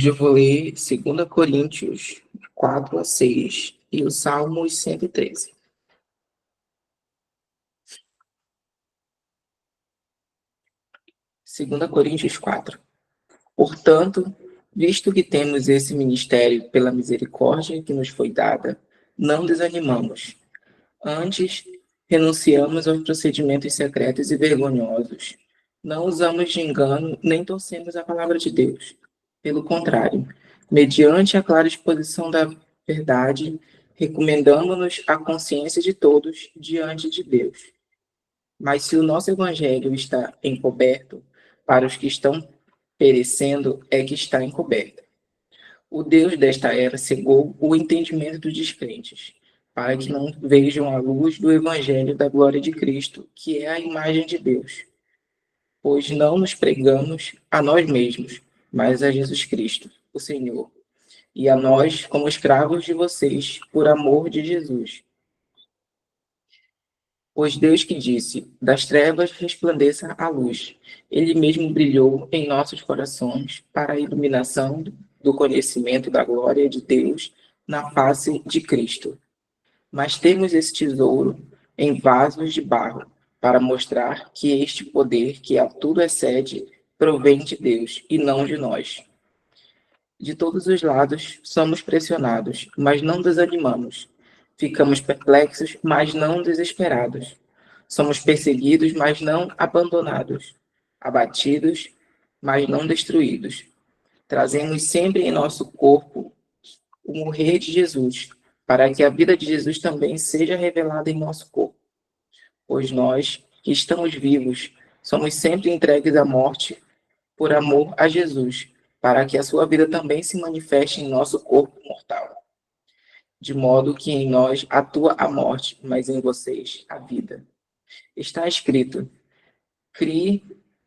Hoje eu vou ler 2 Coríntios 4 a 6 e o Salmos 113. 2 Coríntios 4. Portanto, visto que temos esse ministério pela misericórdia que nos foi dada, não desanimamos. Antes, renunciamos aos procedimentos secretos e vergonhosos. Não usamos de engano, nem torcemos a palavra de Deus. Pelo contrário, mediante a clara exposição da verdade, recomendamos-nos à consciência de todos diante de Deus. Mas se o nosso evangelho está encoberto, para os que estão perecendo é que está encoberto. O Deus desta era cegou o entendimento dos descrentes, para que não vejam a luz do evangelho da glória de Cristo, que é a imagem de Deus. Pois não nos pregamos a nós mesmos, mas a Jesus Cristo, o Senhor, e a nós como escravos de vocês, por amor de Jesus. Pois Deus que disse, das trevas resplandeça a luz, Ele mesmo brilhou em nossos corações para a iluminação do conhecimento da glória de Deus na face de Cristo. Mas temos esse tesouro em vasos de barro, para mostrar que este poder que a tudo excede provém de Deus e não de nós. De todos os lados somos pressionados, mas não desanimamos. Ficamos perplexos, mas não desesperados. Somos perseguidos, mas não abandonados. Abatidos, mas não destruídos. Trazemos sempre em nosso corpo o morrer de Jesus, para que a vida de Jesus também seja revelada em nosso corpo. Pois nós, que estamos vivos, somos sempre entregues à morte por amor a Jesus, para que a sua vida também se manifeste em nosso corpo mortal. De modo que em nós atua a morte, mas em vocês a vida. Está escrito: criei,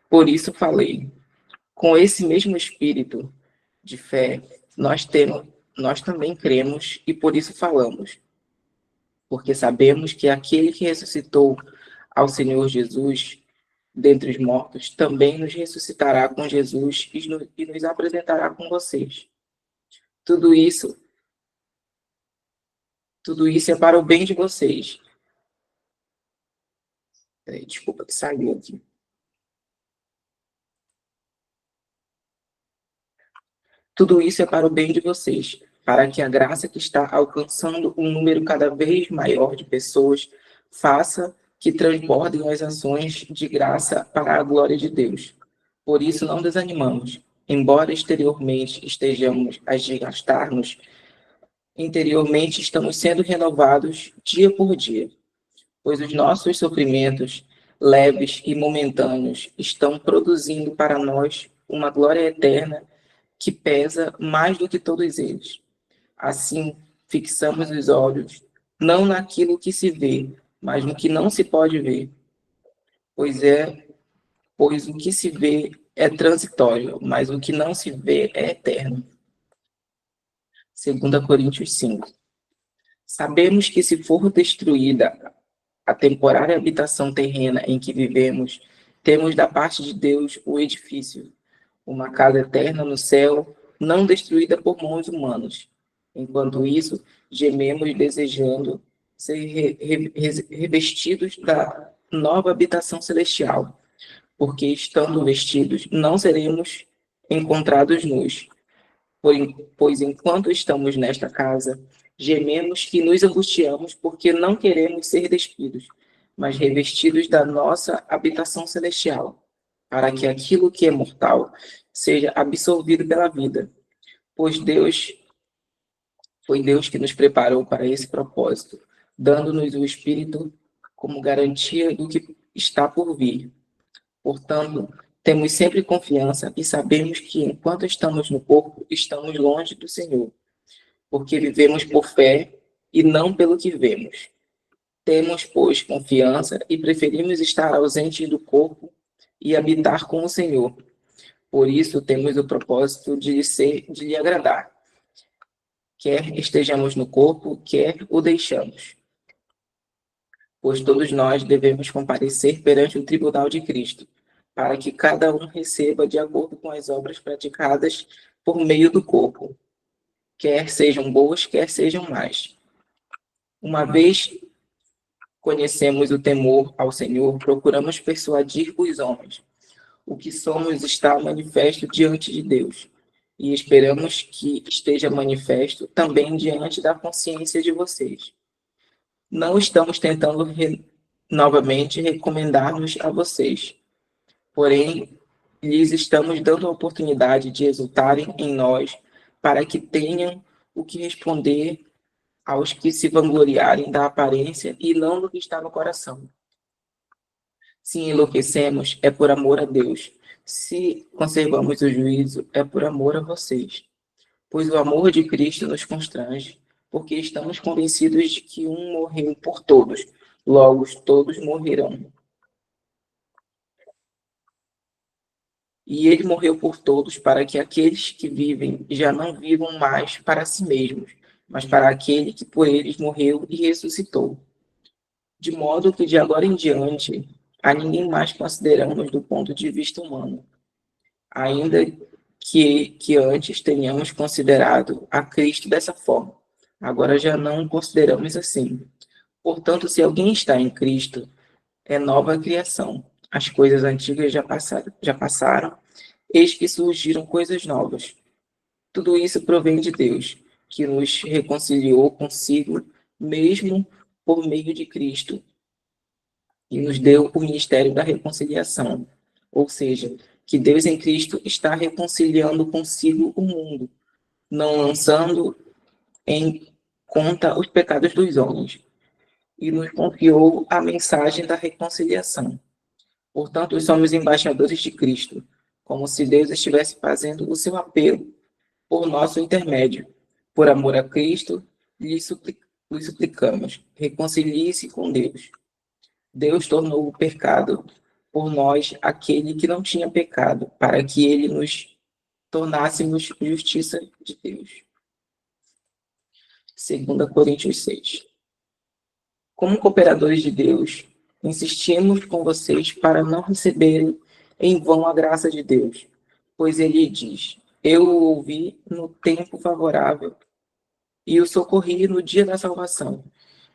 por isso falei. Com esse mesmo espírito de fé, nós também cremos e por isso falamos. Porque sabemos que aquele que ressuscitou ao Senhor Jesus dentre os mortos também nos ressuscitará com Jesus e nos apresentará com vocês. Tudo isso, tudo isso é para o bem de vocês. Desculpa que saiu aqui. Tudo isso é para o bem de vocês, para que a graça que está alcançando um número cada vez maior de pessoas faça que transbordem as ações de graça para a glória de Deus. Por isso não desanimamos, embora exteriormente estejamos a desgastar-nos, interiormente estamos sendo renovados dia por dia, pois os nossos sofrimentos, leves e momentâneos, estão produzindo para nós uma glória eterna que pesa mais do que todos eles. Assim, fixamos os olhos não naquilo que se vê, mas no que não se pode ver. Pois o que se vê é transitório, mas o que não se vê é eterno. 2 Coríntios 5. Sabemos que se for destruída a temporária habitação terrena em que vivemos, temos da parte de Deus o edifício, uma casa eterna no céu, não destruída por mãos humanas. Enquanto isso, gememos desejando ser revestidos da nova habitação celestial, porque estando vestidos, não seremos encontrados nus. Pois enquanto estamos nesta casa, gememos que nos angustiamos porque não queremos ser despidos, mas revestidos da nossa habitação celestial, para que aquilo que é mortal seja absorvido pela vida. Pois foi Deus que nos preparou para esse propósito, dando-nos o Espírito como garantia do que está por vir. Portanto, temos sempre confiança e sabemos que, enquanto estamos no corpo, estamos longe do Senhor, porque vivemos por fé e não pelo que vemos. Temos, pois, confiança e preferimos estar ausentes do corpo e habitar com o Senhor. Por isso, temos o propósito de lhe agradar. Quer estejamos no corpo, quer o deixamos. Pois todos nós devemos comparecer perante o tribunal de Cristo, para que cada um receba de acordo com as obras praticadas, por meio do corpo, quer sejam boas, quer sejam más. Uma vez conhecemos o temor ao Senhor, procuramos persuadir os homens. O que somos está manifesto diante de Deus, e esperamos que esteja manifesto também diante da consciência de vocês. Não estamos tentando novamente recomendar-nos a vocês, porém, lhes estamos dando a oportunidade de exultarem em nós, para que tenham o que responder aos que se vangloriarem da aparência e não do que está no coração. Se enlouquecemos, é por amor a Deus. Se conservamos o juízo, é por amor a vocês. Pois o amor de Cristo nos constrange, porque estamos convencidos de que um morreu por todos, logo todos morrerão. E ele morreu por todos, para que aqueles que vivem já não vivam mais para si mesmos, mas para aquele que por eles morreu e ressuscitou. De modo que de agora em diante, a ninguém mais consideramos do ponto de vista humano, ainda que antes tenhamos considerado a Cristo dessa forma. Agora já não consideramos assim. Portanto, se alguém está em Cristo, é nova criação. As coisas antigas já passaram, eis que surgiram coisas novas. Tudo isso provém de Deus, que nos reconciliou consigo, mesmo por meio de Cristo, e nos deu o ministério da reconciliação. Ou seja, que Deus em Cristo está reconciliando consigo o mundo, não lançando em conta os pecados dos homens, e nos confiou a mensagem da reconciliação. Portanto, somos embaixadores de Cristo, como se Deus estivesse fazendo o seu apelo por nosso intermédio. Por amor a Cristo, lhe suplicamos, reconcilie-se com Deus. Deus tornou o pecado por nós aquele que não tinha pecado, para que ele nos tornássemos justiça de Deus. 2 Coríntios 6. Como cooperadores de Deus, insistimos com vocês para não receberem em vão a graça de Deus, pois ele diz: eu o ouvi no tempo favorável e o socorri no dia da salvação.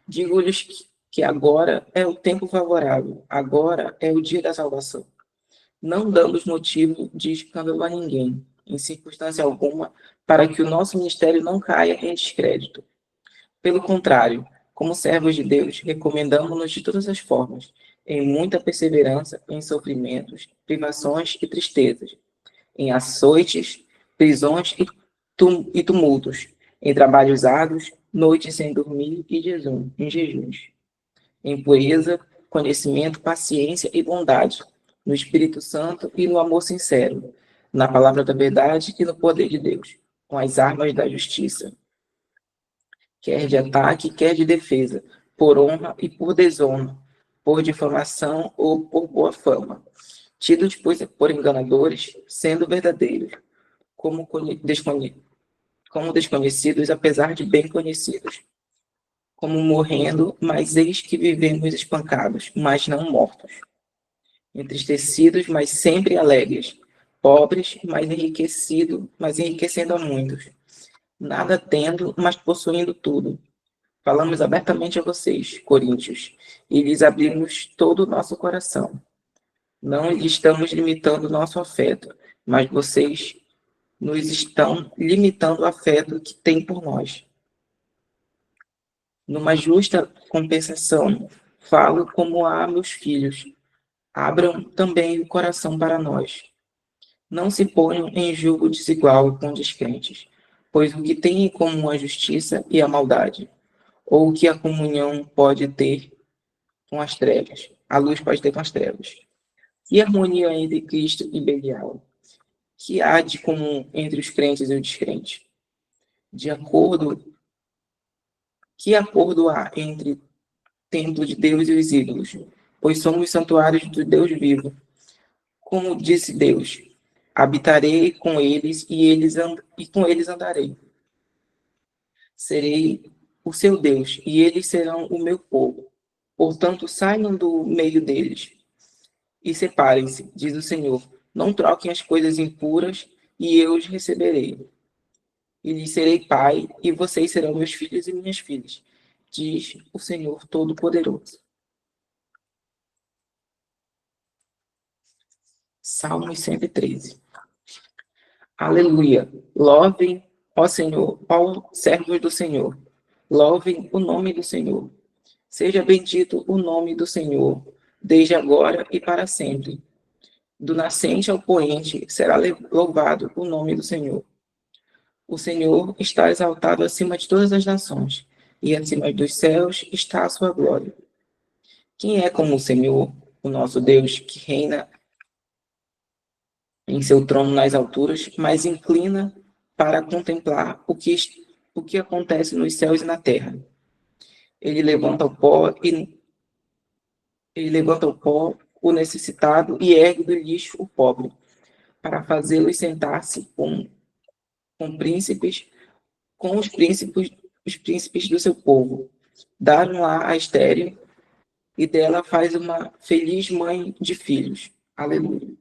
Digo-lhes que agora é o tempo favorável, agora é o dia da salvação. Não damos motivo de escândalo a ninguém, em circunstância alguma, para que o nosso ministério não caia em descrédito. Pelo contrário, como servos de Deus, recomendamos-nos de todas as formas, em muita perseverança, em sofrimentos, privações e tristezas, em açoites, prisões e tumultos, em trabalhos árduos, noites sem dormir e em jejuns, em pureza, conhecimento, paciência e bondade, no Espírito Santo e no amor sincero, na palavra da verdade e no poder de Deus, com as armas da justiça, quer de ataque, quer de defesa, por honra e por desonra, por difamação ou por boa fama, tidos por enganadores, sendo verdadeiros, como desconhecidos, apesar de bem conhecidos, como morrendo, mas eis que vivemos espancados, mas não mortos, entristecidos, mas sempre alegres, pobres, mas enriquecendo a muitos, nada tendo, mas possuindo tudo. Falamos abertamente a vocês, coríntios, e lhes abrimos todo o nosso coração. Não estamos limitando nosso afeto, mas vocês nos estão limitando o afeto que têm por nós. Numa justa compensação, falo como a meus filhos. Abram também o coração para nós. Não se ponham em julgo desigual com descrentes, pois o que tem em comum a justiça e a maldade, ou o que a comunhão pode ter com as trevas, a luz pode ter com as trevas. Que harmonia entre Cristo e Belial? Que há de comum entre os crentes e os descrentes? Que acordo há entre templo de Deus e os ídolos? Pois somos santuários do Deus vivo. Como disse Deus, habitarei com eles e com eles andarei. Serei o seu Deus e eles serão o meu povo. Portanto, saiam do meio deles e separem-se, diz o Senhor. Não troquem as coisas impuras e eu os receberei. E lhes serei pai, e vocês serão meus filhos e minhas filhas, diz o Senhor Todo-Poderoso. Salmos 113. Aleluia! Louvem, ó Senhor, ó servos do Senhor. Louvem o nome do Senhor. Seja bendito o nome do Senhor, desde agora e para sempre. Do nascente ao poente será louvado o nome do Senhor. O Senhor está exaltado acima de todas as nações, e acima dos céus está a sua glória. Quem é como o Senhor, o nosso Deus, que reina em seu trono nas alturas, mas inclina para contemplar o que acontece nos céus e na terra? Ele levanta o pó, ele levanta o pó, o necessitado, e ergue do lixo o pobre, para fazê-los sentar-se com príncipes, com os príncipes do seu povo. Dar-lhe-á a estéril, e dela faz uma feliz mãe de filhos. Aleluia.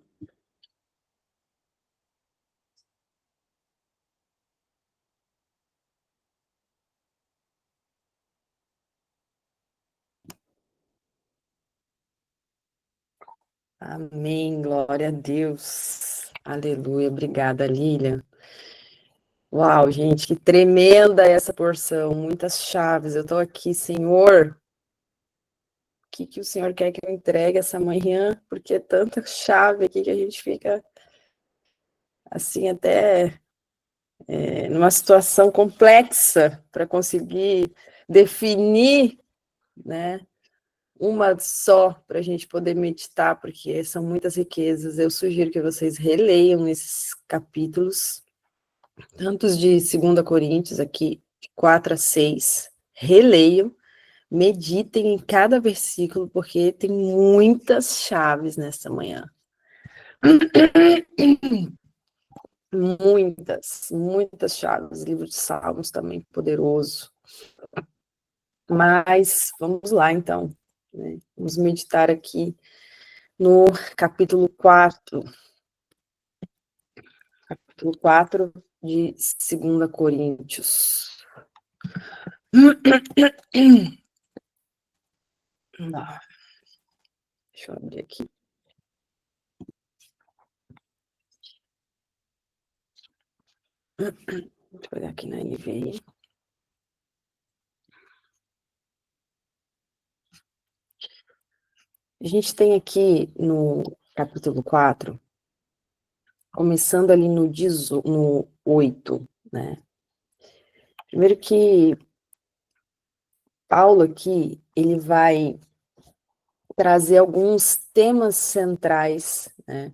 Amém, glória a Deus. Aleluia, obrigada, Lilian. Uau, gente, que tremenda essa porção, muitas chaves. Eu estou aqui, Senhor. O que o Senhor quer que eu entregue essa manhã? Porque é tanta chave aqui que a gente fica assim até numa situação complexa para conseguir definir, né? Uma só para a gente poder meditar, porque são muitas riquezas. Eu sugiro que vocês releiam esses capítulos, tantos de 2 Coríntios, aqui, de 4 a 6, releiam, meditem em cada versículo, porque tem muitas chaves nessa manhã. Muitas chaves. Livro de Salmos também poderoso. Mas, vamos lá, então. Né? Vamos meditar aqui no capítulo 4. Capítulo 4 de 2 Coríntios. Deixa eu abrir aqui. Deixa eu olhar aqui na NVI. A gente tem aqui no capítulo 4, começando ali no 8, né? Primeiro que Paulo aqui, ele vai trazer alguns temas centrais, né,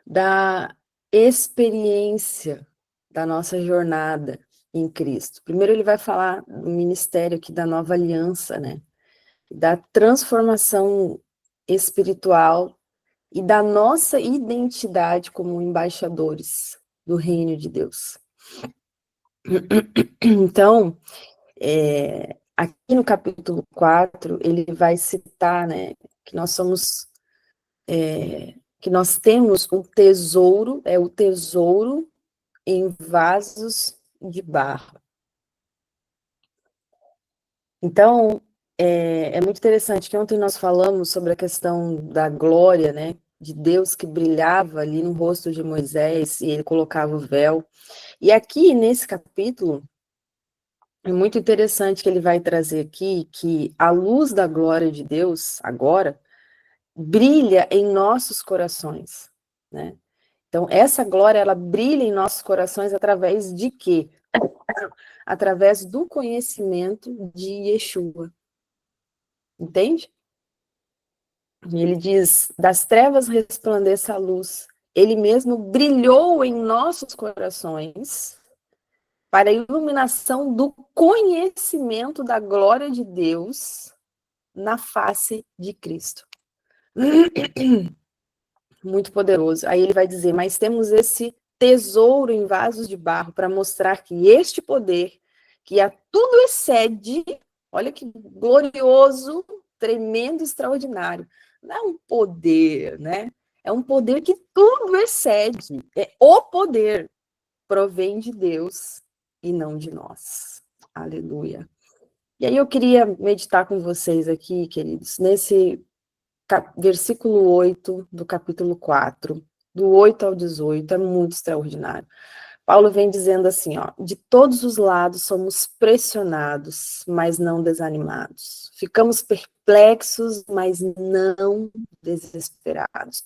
da experiência da nossa jornada em Cristo. Primeiro ele vai falar do ministério aqui da nova aliança, né, da transformação espiritual e da nossa identidade como embaixadores do reino de Deus. Então, aqui no capítulo 4, ele vai citar, né, que nós somos, que nós temos um tesouro, o tesouro em vasos de barro. Então, é muito interessante que ontem nós falamos sobre a questão da glória, né, de Deus que brilhava ali no rosto de Moisés, e ele colocava o véu. E aqui, nesse capítulo, é muito interessante que ele vai trazer aqui que a luz da glória de Deus, agora, brilha em nossos corações, né? Então, essa glória, ela brilha em nossos corações através de quê? Através do conhecimento de Yeshua. Entende? Ele diz, das trevas resplandeça a luz. Ele mesmo brilhou em nossos corações para a iluminação do conhecimento da glória de Deus na face de Cristo. Muito poderoso. Aí ele vai dizer, mas temos esse tesouro em vasos de barro para mostrar que este poder, que a tudo excede, olha que glorioso, tremendo, extraordinário. Não é um poder, né? É um poder que tudo excede. O poder provém de Deus e não de nós. Aleluia. E aí eu queria meditar com vocês aqui, queridos, nesse versículo 8 do capítulo 4, do 8 ao 18, é muito extraordinário. Paulo vem dizendo assim, ó, de todos os lados somos pressionados, mas não desanimados. Ficamos perplexos, mas não desesperados.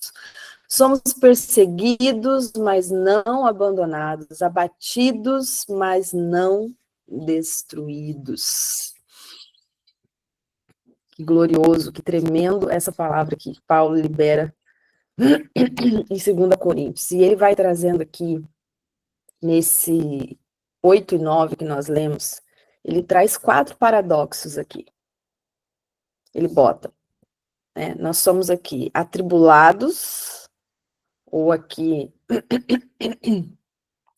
Somos perseguidos, mas não abandonados. Abatidos, mas não destruídos. Que glorioso, que tremendo essa palavra que Paulo libera em 2 Coríntios. E ele vai trazendo aqui, nesse 8 e 9 que nós lemos, ele traz 4 paradoxos aqui. Ele bota, né, nós somos aqui atribulados, ou aqui,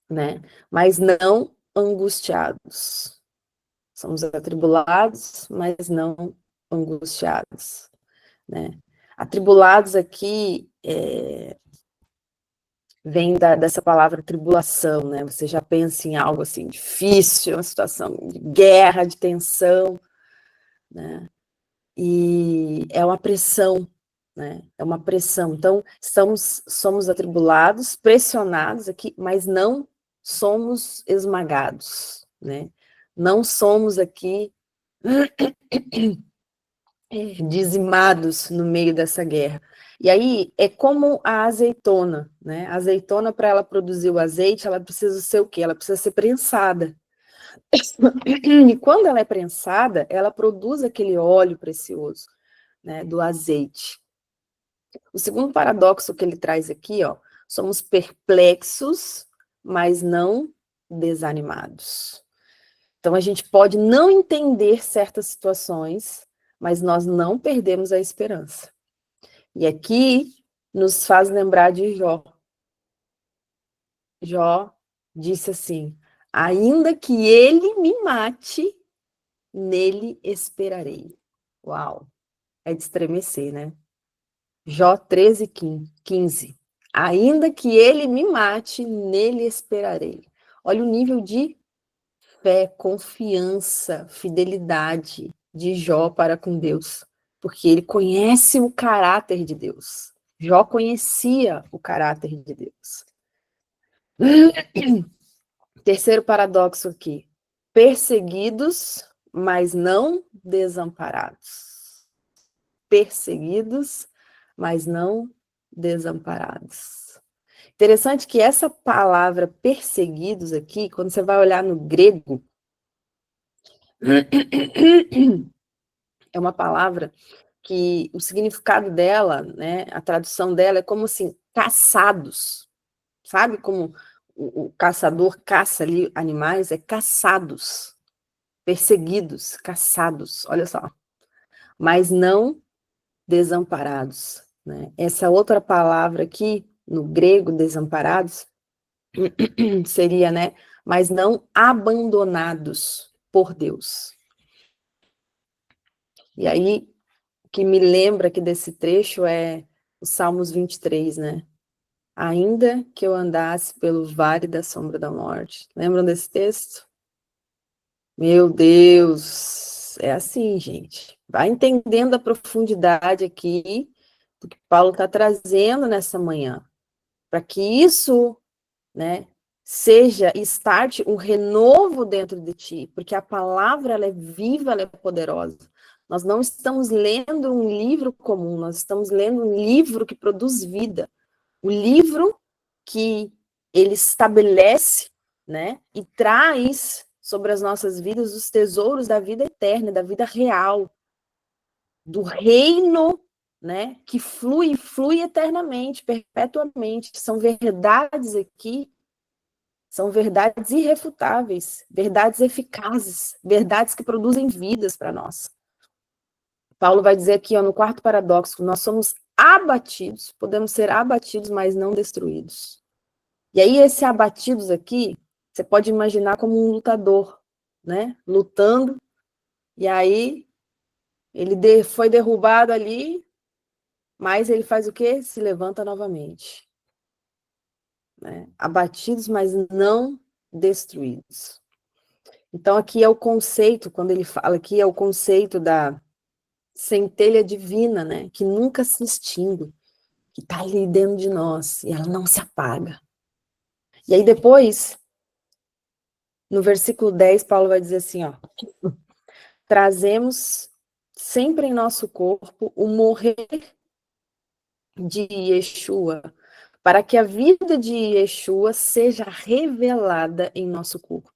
né, mas não angustiados. Somos atribulados, mas não angustiados, né. Atribulados aqui vem dessa palavra tribulação, né? Você já pensa em algo assim difícil, uma situação de guerra, de tensão, né? E é uma pressão, né? É uma pressão. Então, somos atribulados, pressionados aqui, mas não somos esmagados, né? Não somos aqui dizimados no meio dessa guerra. E aí é como a azeitona, né? A azeitona, para ela produzir o azeite, ela precisa ser o quê? Ela precisa ser prensada. E quando ela é prensada, ela produz aquele óleo precioso, né, do azeite. O segundo paradoxo que ele traz aqui, ó, somos perplexos, mas não desanimados. Então a gente pode não entender certas situações, mas nós não perdemos a esperança. E aqui nos faz lembrar de Jó. Jó disse assim: ainda que ele me mate, nele esperarei. Uau! É de estremecer, né? Jó 13:15. Ainda que ele me mate, nele esperarei. Olha o nível de fé, confiança, fidelidade de Jó para com Deus, porque ele conhece o caráter de Deus. Jó conhecia o caráter de Deus. Terceiro paradoxo aqui: perseguidos, mas não desamparados. Perseguidos, mas não desamparados. Interessante que essa palavra perseguidos aqui, quando você vai olhar no grego, é uma palavra que o significado dela, né, a tradução dela é como assim, caçados. Sabe como o caçador caça ali animais? É caçados, perseguidos, caçados, olha só. Mas não desamparados, né? Essa outra palavra aqui, no grego, desamparados, seria, né, mas não abandonados por Deus. E aí, o que me lembra aqui desse trecho é o Salmos 23, né? Ainda que eu andasse pelo vale da sombra da morte. Lembram desse texto? Meu Deus, é assim, gente. Vai entendendo a profundidade aqui do que Paulo está trazendo nessa manhã, para que isso, né, seja, starte um renovo dentro de ti, porque a palavra, ela é viva, ela é poderosa. Nós não estamos lendo um livro comum, nós estamos lendo um livro que produz vida. O livro que ele estabelece, né, e traz sobre as nossas vidas os tesouros da vida eterna, da vida real, do reino, né, que flui eternamente, perpetuamente. São verdades aqui, são verdades irrefutáveis, verdades eficazes, verdades que produzem vidas para nós. Paulo vai dizer aqui, ó, no quarto paradoxo, nós somos abatidos, podemos ser abatidos, mas não destruídos. E aí, esse abatidos aqui, você pode imaginar como um lutador, né? Lutando, e aí ele foi derrubado ali, mas ele faz o quê? Se levanta novamente. Né? Abatidos, mas não destruídos. Então, aqui é o conceito, quando ele fala aqui, é o conceito da centelha divina, né? Que nunca se extingue, que está ali dentro de nós, e ela não se apaga. E aí depois, no versículo 10, Paulo vai dizer assim, ó, trazemos sempre em nosso corpo o morrer de Yeshua, para que a vida de Yeshua seja revelada em nosso corpo.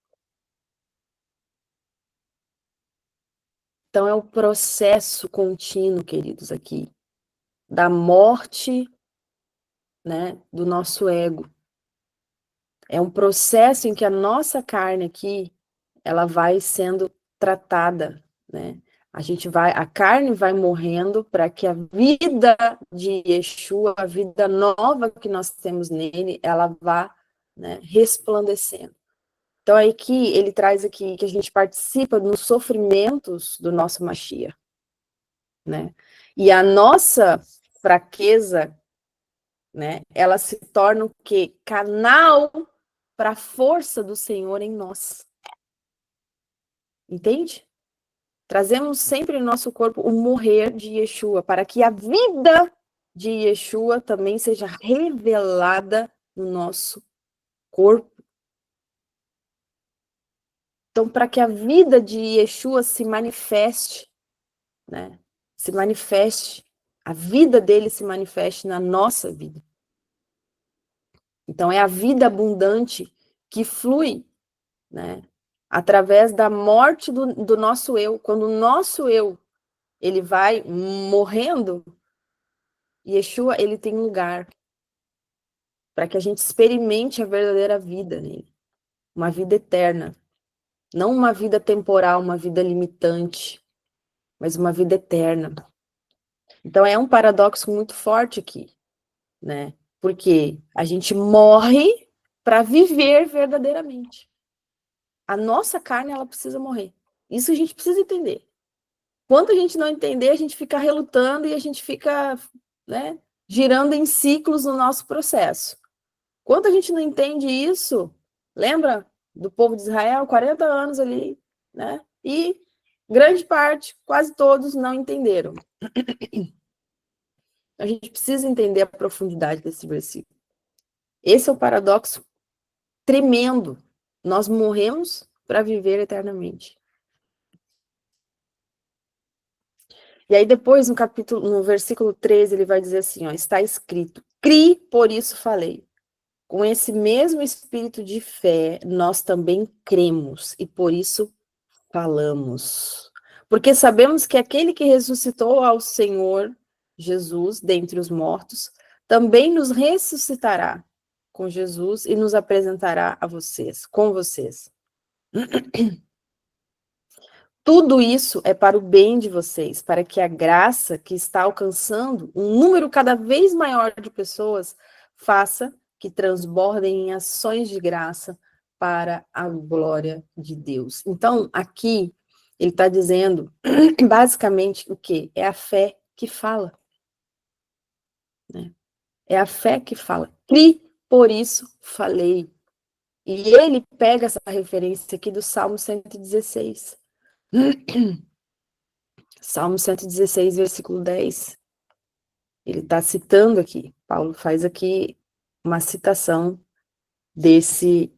Então é o processo contínuo, queridos, aqui, da morte, né, do nosso ego. É um processo em que a nossa carne aqui, ela vai sendo tratada, né? A carne vai morrendo para que a vida de Yeshua, a vida nova que nós temos nele, ela vá, né, resplandecendo. Então é que ele traz aqui que a gente participa dos sofrimentos do nosso Mashiach, né? E a nossa fraqueza, né, ela se torna o quê? Canal para a força do Senhor em nós. Entende? Trazemos sempre no nosso corpo o morrer de Yeshua, para que a vida de Yeshua também seja revelada no nosso corpo. Então, para que a vida de Yeshua se manifeste, né? Se manifeste, a vida dele se manifeste na nossa vida. Então, é a vida abundante que flui, né? Através da morte do nosso eu. Quando o nosso eu, ele vai morrendo, Yeshua, ele tem lugar para que a gente experimente a verdadeira vida nele. Uma vida eterna. Não uma vida temporal, uma vida limitante, mas uma vida eterna. Então é um paradoxo muito forte aqui, né? Porque a gente morre para viver verdadeiramente. A nossa carne, ela precisa morrer. Isso a gente precisa entender. Quando a gente não entender, a gente fica relutando e a gente fica, né, girando em ciclos no nosso processo. Quando a gente não entende isso, lembra do povo de Israel, 40 anos ali, né? E grande parte, quase todos, não entenderam. A gente precisa entender a profundidade desse versículo. Esse é o paradoxo tremendo. Nós morremos para viver eternamente. E aí depois, no versículo 13, ele vai dizer assim, ó, está escrito, cri, por isso falei. Com esse mesmo espírito de fé, nós também cremos, e por isso falamos. Porque sabemos que aquele que ressuscitou ao Senhor Jesus dentre os mortos, também nos ressuscitará com Jesus e nos apresentará a vocês, com vocês. Tudo isso é para o bem de vocês, para que a graça que está alcançando um número cada vez maior de pessoas faça que transbordem em ações de graça para a glória de Deus. Então, aqui, ele está dizendo, basicamente, o quê? É a fé que fala. Né? É a fé que fala. Cri, por isso falei. E ele pega essa referência aqui do Salmo 116. Salmo 116, versículo 10. Ele está citando aqui, Paulo faz aqui uma citação desses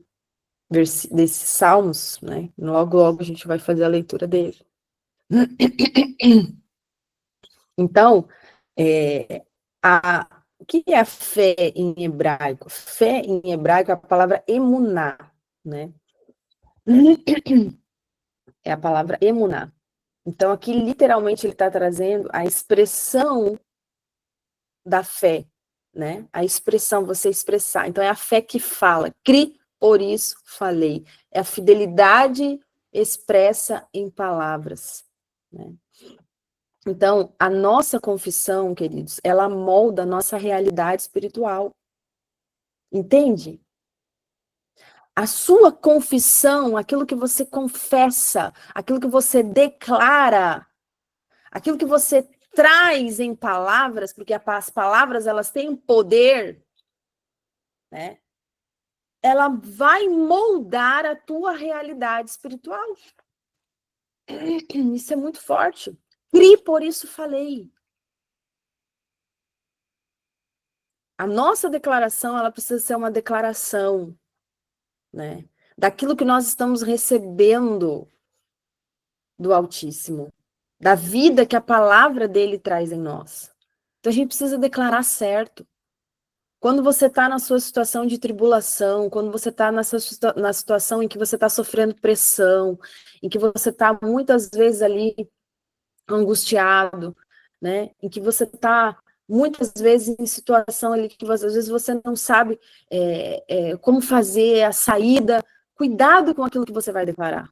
salmos, né? Logo, logo a gente vai fazer a leitura dele. Então, o que é a fé em hebraico? Fé em hebraico é a palavra emuná, né? É a palavra emuná. Então, aqui, literalmente, ele está trazendo a expressão da fé, né? A expressão, você expressar. Então, é a fé que fala. Cri, por isso falei. É a fidelidade expressa em palavras, né? Então, a nossa confissão, queridos, ela molda a nossa realidade espiritual. Entende? A sua confissão, aquilo que você confessa, aquilo que você declara, aquilo que você traz em palavras, porque as palavras elas têm poder, né? Ela vai moldar a tua realidade espiritual. Isso é muito forte. Cri, por isso falei. A nossa declaração, ela precisa ser uma declaração, né? Daquilo que nós estamos recebendo do Altíssimo, da vida que a palavra dele traz em nós. Então a gente precisa declarar certo. Quando você está na sua situação de tribulação, quando você está na situação em que você está sofrendo pressão, em que você está muitas vezes ali angustiado, né? Em que você está muitas vezes em situação ali que às vezes você não sabe como fazer a saída, cuidado com aquilo que você vai declarar.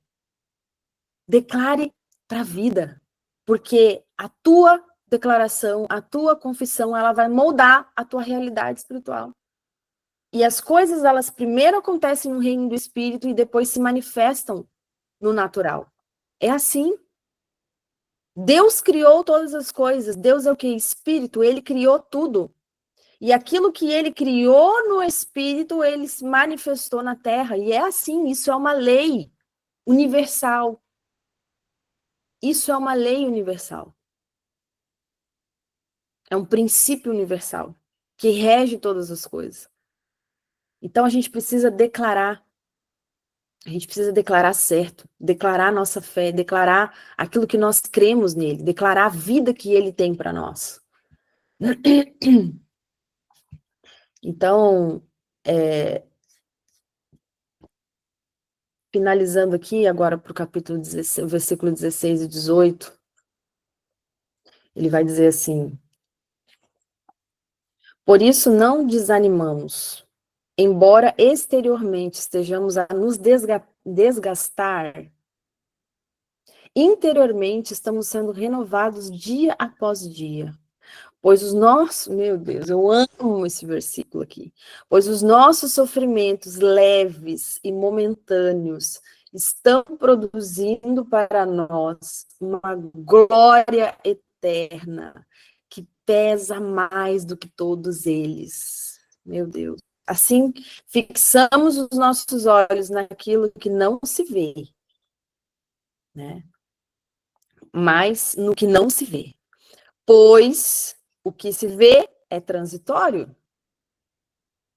Declare para a vida, porque a tua declaração, a tua confissão, ela vai moldar a tua realidade espiritual. E as coisas, elas primeiro acontecem no reino do espírito e depois se manifestam no natural. É assim. Deus criou todas as coisas. Deus é o que? Espírito. Ele criou tudo. E aquilo que ele criou no espírito, ele se manifestou na terra. E é assim, isso é uma lei universal. Isso é uma lei universal. É um princípio universal que rege todas as coisas. Então a gente precisa declarar. A gente precisa declarar certo, declarar a nossa fé, declarar aquilo que nós cremos nele, declarar a vida que ele tem para nós. Então, finalizando aqui agora para o capítulo 16, versículo 16 e 18, ele vai dizer assim: por isso não desanimamos, embora exteriormente estejamos a nos desgastar, interiormente estamos sendo renovados dia após dia. Pois os nossos, meu Deus, eu amo esse versículo aqui. Pois os nossos sofrimentos leves e momentâneos estão produzindo para nós uma glória eterna que pesa mais do que todos eles. Meu Deus. Assim, fixamos os nossos olhos naquilo que não se vê, né? Mas no que não se vê. Pois o que se vê é transitório,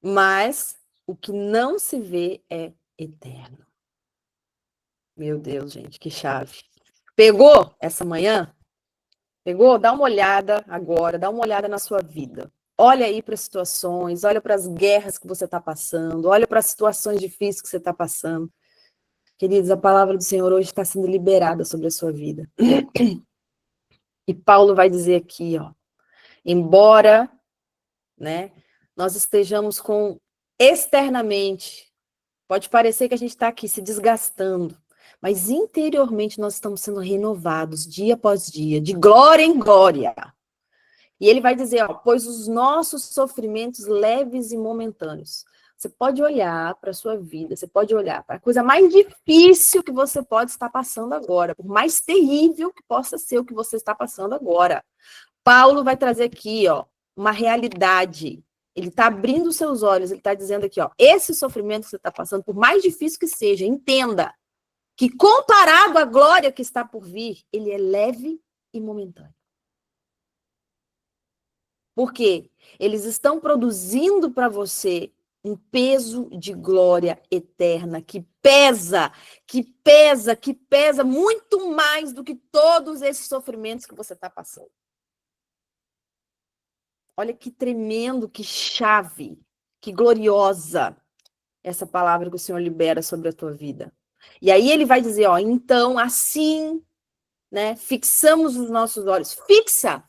mas o que não se vê é eterno. Meu Deus, gente, que chave. Pegou essa manhã? Pegou? Dá uma olhada agora, dá uma olhada na sua vida. Olha aí para as situações, olha para as guerras que você está passando, olha para as situações difíceis que você está passando. Queridos, a palavra do Senhor hoje está sendo liberada sobre a sua vida. E Paulo vai dizer aqui, ó, embora, né, nós estejamos com externamente, pode parecer que a gente está aqui se desgastando, mas interiormente nós estamos sendo renovados dia após dia, de glória em glória. E ele vai dizer, ó, pois os nossos sofrimentos leves e momentâneos. Você pode olhar para a sua vida, você pode olhar para a coisa mais difícil que você pode estar passando agora, por mais terrível que possa ser o que você está passando agora. Paulo vai trazer aqui, ó, uma realidade. Ele está abrindo os seus olhos, ele está dizendo aqui, ó, esse sofrimento que você está passando, por mais difícil que seja, entenda que comparado à glória que está por vir, ele é leve e momentâneo. Por quê? Eles estão produzindo para você um peso de glória eterna que pesa, que pesa, que pesa muito mais do que todos esses sofrimentos que você está passando. Olha que tremendo, que chave, que gloriosa essa palavra que o Senhor libera sobre a tua vida. E aí ele vai dizer, ó, então assim, né, fixamos os nossos olhos. Fixa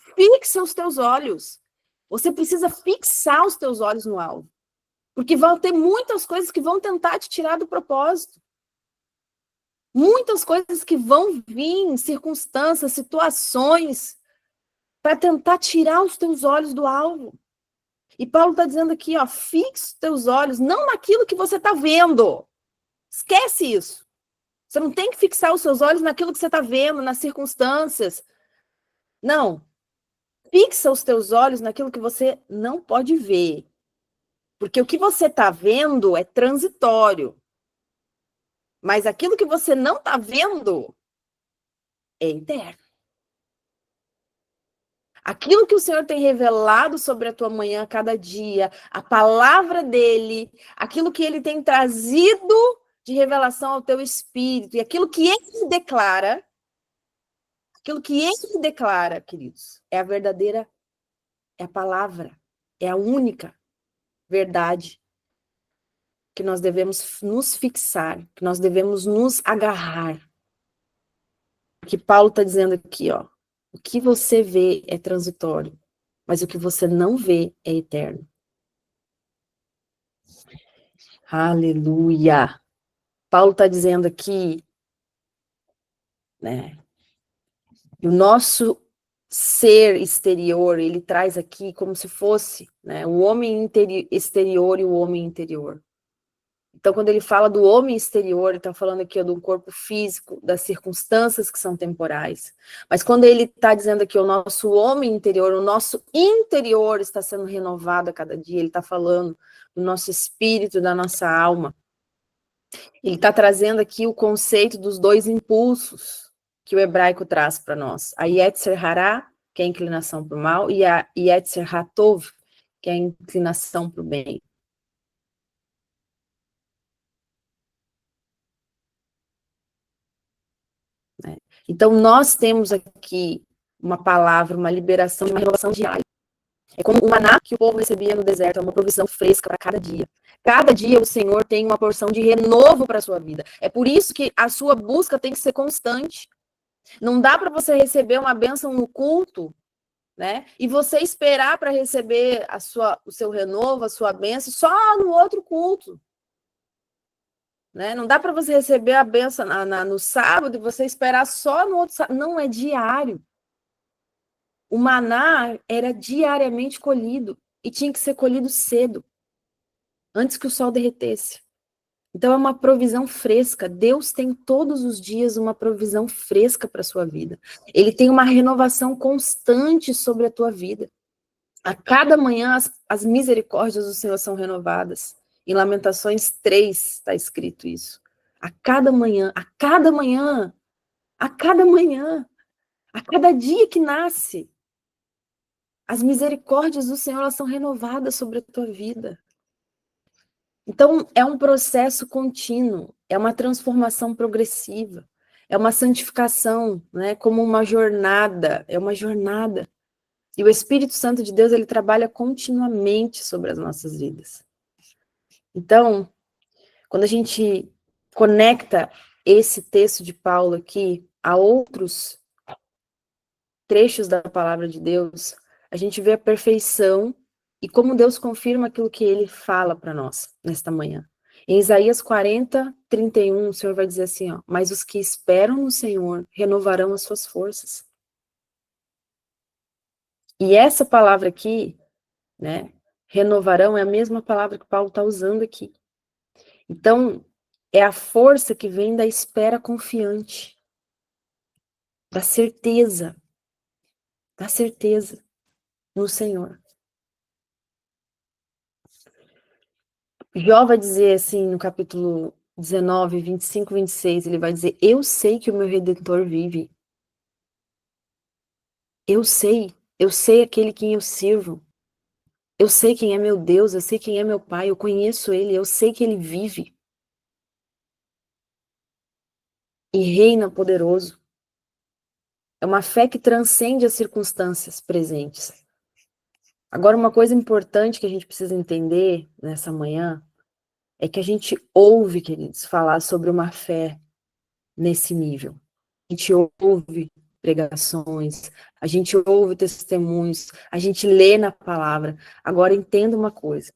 os teus olhos. Você precisa fixar os teus olhos no alvo. Porque vão ter muitas coisas que vão tentar te tirar do propósito. Muitas coisas que vão vir, circunstâncias, situações, para tentar tirar os teus olhos do alvo. E Paulo está dizendo aqui, ó, fixe os teus olhos, não naquilo que você está vendo. Esquece isso. Você não tem que fixar os seus olhos naquilo que você está vendo, nas circunstâncias. Não. Fixa os teus olhos naquilo que você não pode ver. Porque o que você está vendo é transitório. Mas aquilo que você não está vendo é eterno. Aquilo que o Senhor tem revelado sobre a tua manhã a cada dia, a palavra dele, aquilo que ele tem trazido de revelação ao teu espírito, e aquilo que ele declara, queridos, é a verdadeira, é a palavra, é a única verdade que nós devemos nos fixar, que nós devemos nos agarrar. O que Paulo está dizendo aqui, ó, o que você vê é transitório, mas o que você não vê é eterno. Aleluia! Paulo está dizendo aqui, né, o nosso ser exterior, ele traz aqui como se fosse, né, o homem exterior e o homem interior. Então, quando ele fala do homem exterior, ele está falando aqui ó, do corpo físico, das circunstâncias que são temporais. Mas quando ele está dizendo aqui o nosso homem interior, o nosso interior está sendo renovado a cada dia, ele está falando do nosso espírito, da nossa alma. Ele está trazendo aqui o conceito dos dois impulsos que o hebraico traz para nós. A Yetzer Hará, que é a inclinação para o mal, e a Yetzer Hatov, que é a inclinação para o bem. Então, nós temos aqui uma palavra, uma liberação, uma renovação diária. É como o maná que o povo recebia no deserto, é uma provisão fresca para cada dia. Cada dia o Senhor tem uma porção de renovo para a sua vida. É por isso que a sua busca tem que ser constante. Não dá para você receber uma bênção no culto, né? E você esperar para receber o seu renovo, a sua bênção, só no outro culto. Né? Não dá para você receber a bênção no sábado e você esperar só no outro sábado. Não, é diário. O maná era diariamente colhido e tinha que ser colhido cedo, antes que o sol derretesse. Então é uma provisão fresca. Deus tem todos os dias uma provisão fresca para a sua vida. Ele tem uma renovação constante sobre a tua vida. A cada manhã as misericórdias do Senhor são renovadas. Em Lamentações 3 está escrito isso. A cada manhã, a cada manhã, a cada manhã, a cada dia que nasce, as misericórdias do Senhor elas são renovadas sobre a tua vida. Então, é um processo contínuo, é uma transformação progressiva, é uma santificação, né, como uma jornada, é uma jornada. E o Espírito Santo de Deus, ele trabalha continuamente sobre as nossas vidas. Então, quando a gente conecta esse texto de Paulo aqui a outros trechos da palavra de Deus, a gente vê a perfeição e como Deus confirma aquilo que ele fala para nós nesta manhã. Em Isaías 40:31, o Senhor vai dizer assim, ó, mas os que esperam no Senhor renovarão as suas forças. E essa palavra aqui, né, renovarão, é a mesma palavra que Paulo está usando aqui. Então, é a força que vem da espera confiante, da certeza no Senhor. Jó vai dizer assim, no capítulo 19, 25, 26, ele vai dizer, eu sei que o meu Redentor vive. Eu sei aquele quem eu sirvo. Eu sei quem é meu Deus, eu sei quem é meu Pai, eu conheço ele, eu sei que ele vive. E reina poderoso. É uma fé que transcende as circunstâncias presentes. Agora, uma coisa importante que a gente precisa entender nessa manhã é que a gente ouve, queridos, falar sobre uma fé nesse nível. A gente ouve pregações, a gente ouve testemunhos, a gente lê na palavra. Agora, entenda uma coisa.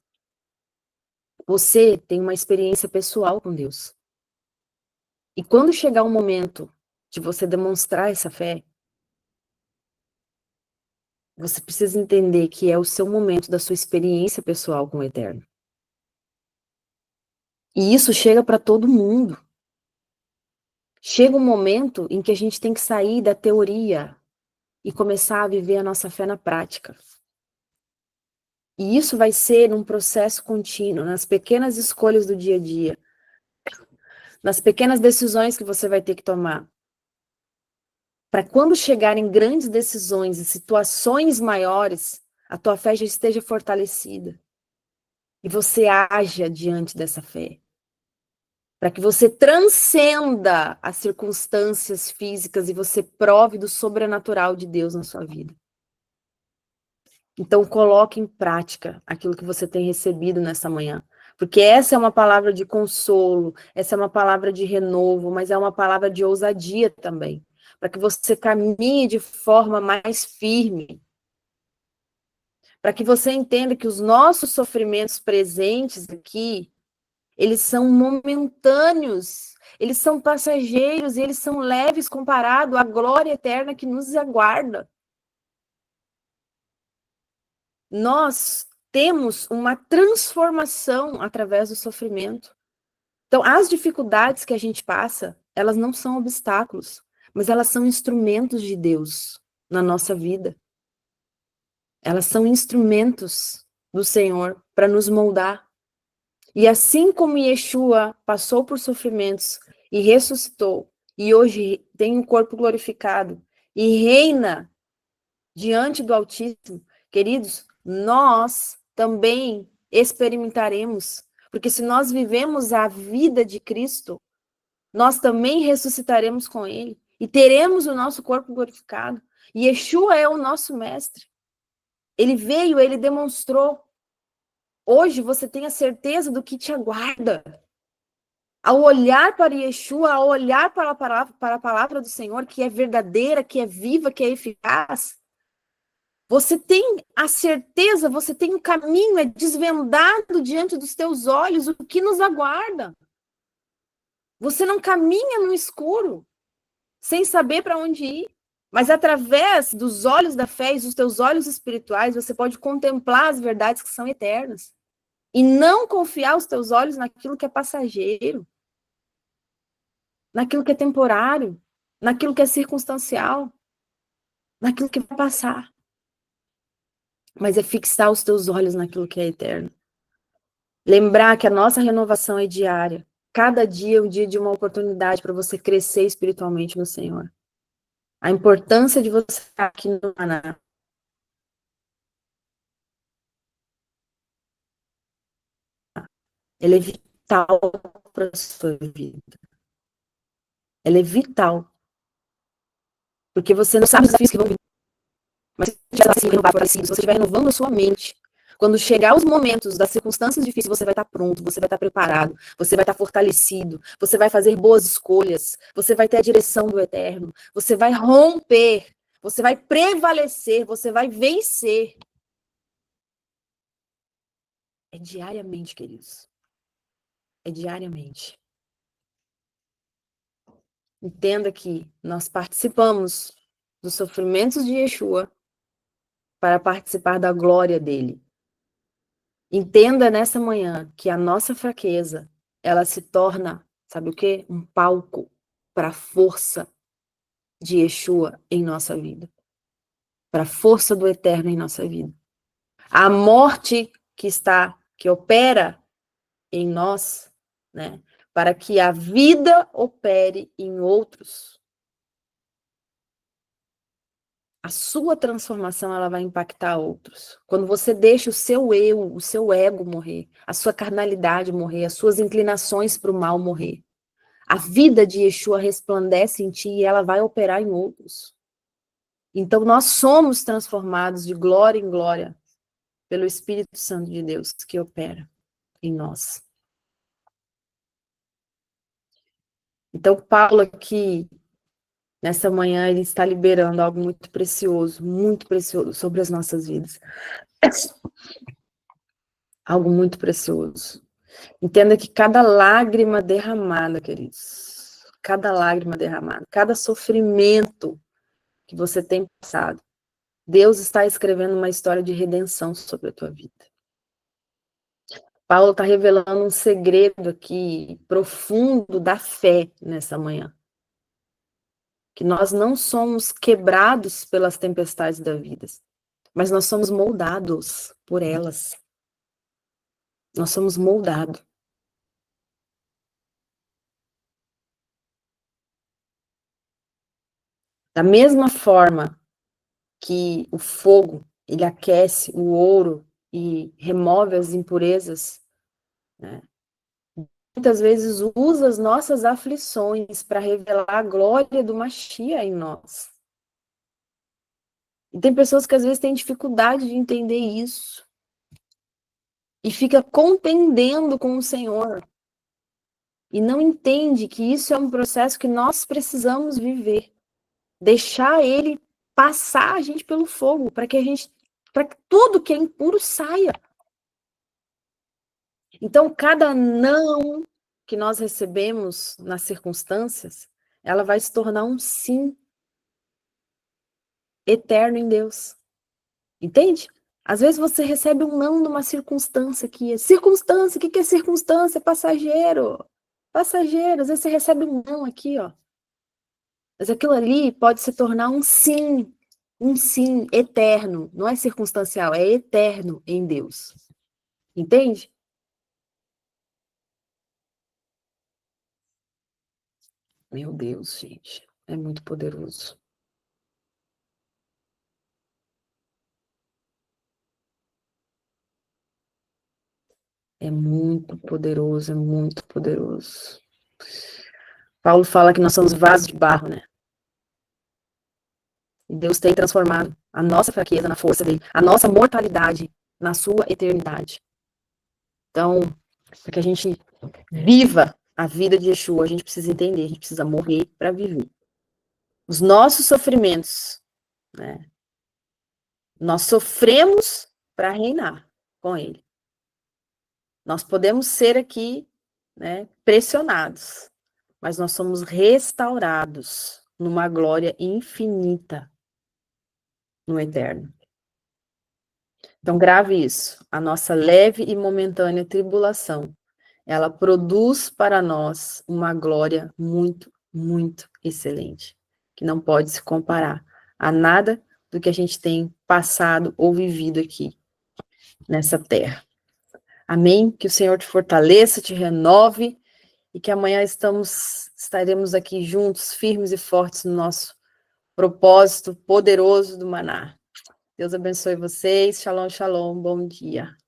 Você tem uma experiência pessoal com Deus. E quando chegar o momento de você demonstrar essa fé, você precisa entender que é o seu momento da sua experiência pessoal com o Eterno. E isso chega para todo mundo. Chega um momento em que a gente tem que sair da teoria e começar a viver a nossa fé na prática. E isso vai ser um processo contínuo, nas pequenas escolhas do dia a dia, nas pequenas decisões que você vai ter que tomar. Para quando chegarem grandes decisões e situações maiores, a tua fé já esteja fortalecida. E você haja diante dessa fé. Para que você transcenda as circunstâncias físicas e você prove do sobrenatural de Deus na sua vida. Então, coloque em prática aquilo que você tem recebido nessa manhã. Porque essa é uma palavra de consolo, essa é uma palavra de renovo, mas é uma palavra de ousadia também. Para que você caminhe de forma mais firme. Para que você entenda que os nossos sofrimentos presentes aqui, eles são momentâneos, eles são passageiros e eles são leves comparado à glória eterna que nos aguarda. Nós temos uma transformação através do sofrimento. Então, as dificuldades que a gente passa, elas não são obstáculos, mas elas são instrumentos de Deus na nossa vida. Elas são instrumentos do Senhor para nos moldar. E assim como Yeshua passou por sofrimentos e ressuscitou, e hoje tem um corpo glorificado e reina diante do Altíssimo, queridos, nós também experimentaremos, porque se nós vivemos a vida de Cristo, nós também ressuscitaremos com Ele e teremos o nosso corpo glorificado. E Yeshua é o nosso mestre. Ele veio, ele demonstrou. Hoje você tem a certeza do que te aguarda. Ao olhar para Yeshua, ao olhar para a palavra do Senhor, que é verdadeira, que é viva, que é eficaz, você tem a certeza, você tem o caminho, é desvendado diante dos teus olhos o que nos aguarda. Você não caminha no escuro, sem saber para onde ir. Mas através dos olhos da fé e dos teus olhos espirituais, você pode contemplar as verdades que são eternas. E não confiar os teus olhos naquilo que é passageiro, naquilo que é temporário, naquilo que é circunstancial, naquilo que vai passar. Mas é fixar os teus olhos naquilo que é eterno. Lembrar que a nossa renovação é diária. Cada dia é um dia de uma oportunidade para você crescer espiritualmente no Senhor. A importância de você estar aqui no Maná. Ela é vital para a sua vida. Ela é vital. Porque você não sabe os desafios que vão vir. Mas se você estiver assim, renovado, se você estiver renovando a sua mente, quando chegar os momentos das circunstâncias difíceis, você vai estar pronto, você vai estar preparado, você vai estar fortalecido, você vai fazer boas escolhas, você vai ter a direção do Eterno, você vai romper, você vai prevalecer, você vai vencer. É diariamente, queridos. É diariamente. Entenda que nós participamos dos sofrimentos de Yeshua para participar da glória dele. Entenda nessa manhã que a nossa fraqueza, ela se torna, sabe o quê? Um palco para a força de Yeshua em nossa vida. Para a força do Eterno em nossa vida. A morte que opera em nós, né? Para que a vida opere em outros. A sua transformação, ela vai impactar outros. Quando você deixa o seu eu, o seu ego morrer, a sua carnalidade morrer, as suas inclinações para o mal morrer, a vida de Yeshua resplandece em ti e ela vai operar em outros. Então, nós somos transformados de glória em glória pelo Espírito Santo de Deus que opera em nós. Então, Paulo aqui, nessa manhã, ele está liberando algo muito precioso sobre as nossas vidas. Algo muito precioso. Entenda que cada lágrima derramada, queridos, cada lágrima derramada, cada sofrimento que você tem passado, Deus está escrevendo uma história de redenção sobre a tua vida. Paulo está revelando um segredo aqui profundo da fé nessa manhã. que nós não somos quebrados pelas tempestades da vida, mas nós somos moldados por elas. Nós somos moldados. Da mesma forma que o fogo, ele aquece o ouro e remove as impurezas, né? Muitas vezes usa as nossas aflições para revelar a glória do Mashiach em nós. E tem pessoas que às vezes têm dificuldade de entender isso. E fica contendendo com o Senhor. E não entende que isso é um processo que nós precisamos viver. Deixar ele passar a gente pelo fogo, para que tudo que é impuro saia. Então, cada não que nós recebemos nas circunstâncias, ela vai se tornar um sim eterno em Deus. Entende? Às vezes você recebe um não numa circunstância que é circunstância, o que é circunstância? Passageiro. Passageiro, às vezes você recebe um não aqui, ó. Mas aquilo ali pode se tornar um sim eterno. Não é circunstancial, é eterno em Deus. Entende? Meu Deus, gente, é muito poderoso. É muito poderoso, é muito poderoso. Paulo fala que nós somos vasos de barro, né? E Deus tem transformado a nossa fraqueza na força dele, a nossa mortalidade na sua eternidade. Então, para que a gente viva a vida de Yeshua, a gente precisa entender, a gente precisa morrer para viver. Os nossos sofrimentos, né? Nós sofremos para reinar com ele. Nós podemos ser aqui, né, pressionados, mas nós somos restaurados numa glória infinita no eterno. Então, grave isso. A nossa leve e momentânea tribulação, ela produz para nós uma glória muito, muito excelente, que não pode se comparar a nada do que a gente tem passado ou vivido aqui, nessa terra. Amém? Que o Senhor te fortaleça, te renove, e que amanhã estaremos aqui juntos, firmes e fortes no nosso propósito poderoso do Maná. Deus abençoe vocês. Shalom, shalom. Bom dia.